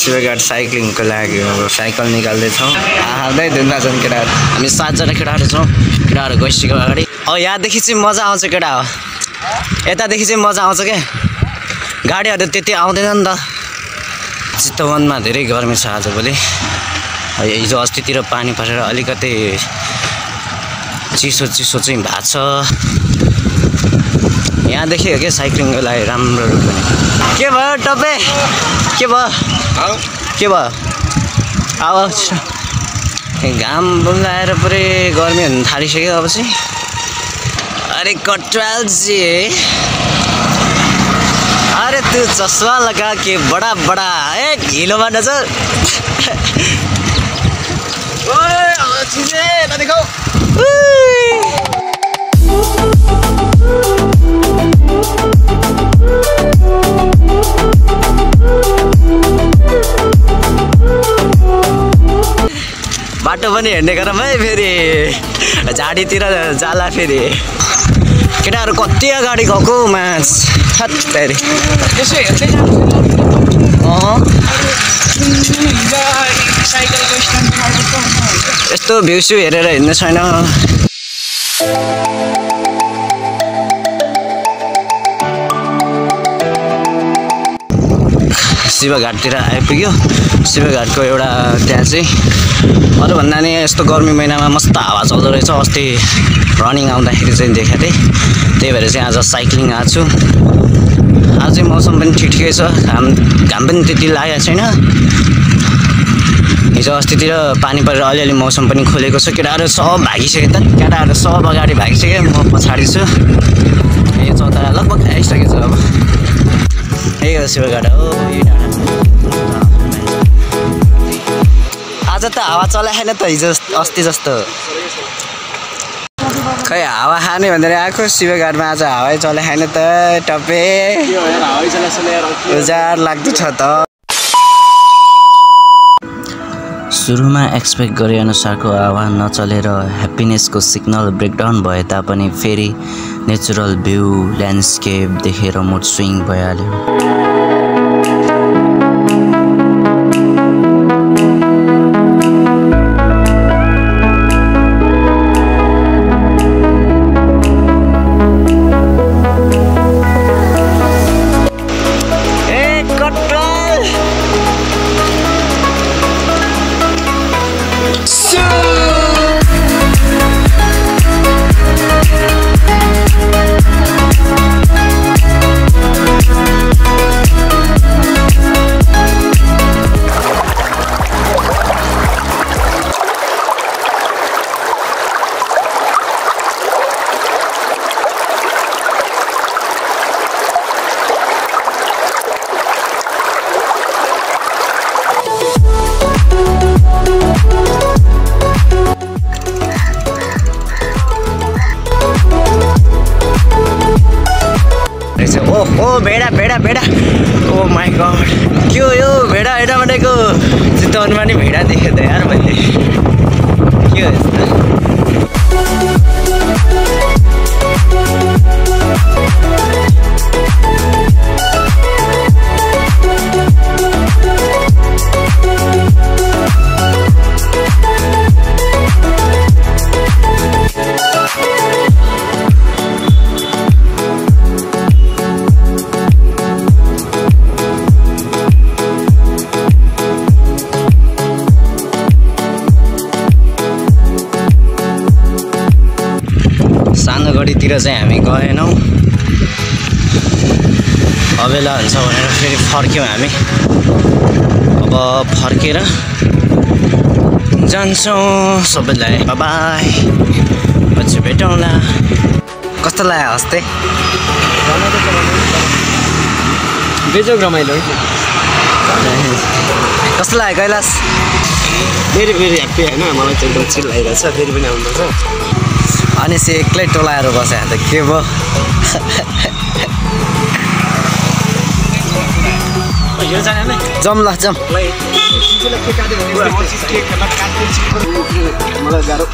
शिवघाट साइक्लिङको लागि अब साइकल निकाल्दैछौँ। हाल्दै धुन्दा छन् केटाहरू। हामी 7 जना केटाहरू छौँ। केटाहरू गइसक्यो अगाडि। यहाँदेखि चाहिँ मजा आउँछ केटा हो। यतादेखि चाहिँ मजा आउँछ क्या। गाडीहरू त्यति आउँदैन नि त। चितवनमा धेरै गर्मी छ आजभोलि। हिजो अस्तितिर पानी परेर अलिकति चिसो चाहिँ भएको छ। यहाँदेखि हो क्या साइक्लिङको लागि राम्रो रुट पनि। के भयो टपे? के भयो? अब घाम लगाएर पुरै गर्मी हुन थालिसक्यो अब चाहिँ। अरे कटवालजी, अरे तू चश्मा लगा के बड़ा हिलोमा नच। बाटो पनि हेर्ने गरौँ है। फेरि झाडीतिर जाला। फेरि केटाहरू कति अगाडि गएको मास फेरि यस्तो भ्यू हेरेर हिँड्ने छैन। शिवघाटतिर आइपुग्यो। शिवघाटको एउटा त्यहाँ चाहिँ अरू भन्दा नि यस्तो गर्मी महिनामा मस्त हावा चल्दो रहेछ। अस्ति रनिङ आउँदाखेरि चाहिँ देखेको थिएँ। त्यही भएर चाहिँ आज साइक्लिङ आएको छु। आज चाहिँ मौसम पनि ठिकै छ। घाम पनि त्यति लागेको छैन। हिजो अस्तितिर पानी परेर अलिअलि मौसम पनि खोलेको छ। केटाहरू सब भागिसक्यो त। केटाहरू सब अगाडि भागिसक्यो। म पछाडि छु। यो चौतारा लगभग आइसकेको छ। अब यही हो शिवघाट हो। आज त हावा चलाएन त हिजो अस्ति जस्तो। खै हावा खाने भनेर आएको शिवघाटमा आज हावै चलाएन त। टपे उजाड लाग्दो छ त। सुरुमा एक्सपेक्ट गरे अनुसारको हावा नचलेर ह्याप्पिनेसको सिग्नल ब्रेकडाउन भए तापनि फेरि नेचुरल भ्यू ल्यान्डस्केप देखेर मुड स्विङ भइहाल्यो। ओ भेडा ओ माई गॉड के हो यो भेडा हेर्न भनेको चितवनमा नि भेडा देखेँ त यार मैले के हो यस्तो सानोगढीतिर चाहिँ हामी गएनौँ अबेला हुन्छ भनेर फेरि फर्क्यौँ हामी अब फर्केर जान्छौँ सबैलाई बाइ बाइ पछि भेटौँला कस्तो लाग्यो हस्ते बेजोग रमाइलो कस्तो लाग्यो कैलाश फेरि ह्याप्पी होइन मलाई चाहिँ एकदम चिल लागिरहेको छ फेरि पनि आउनुपर्छ अनि से एक्लै टोलाएर बस्यो त के भयो जम ल जम मलाई गाह्रो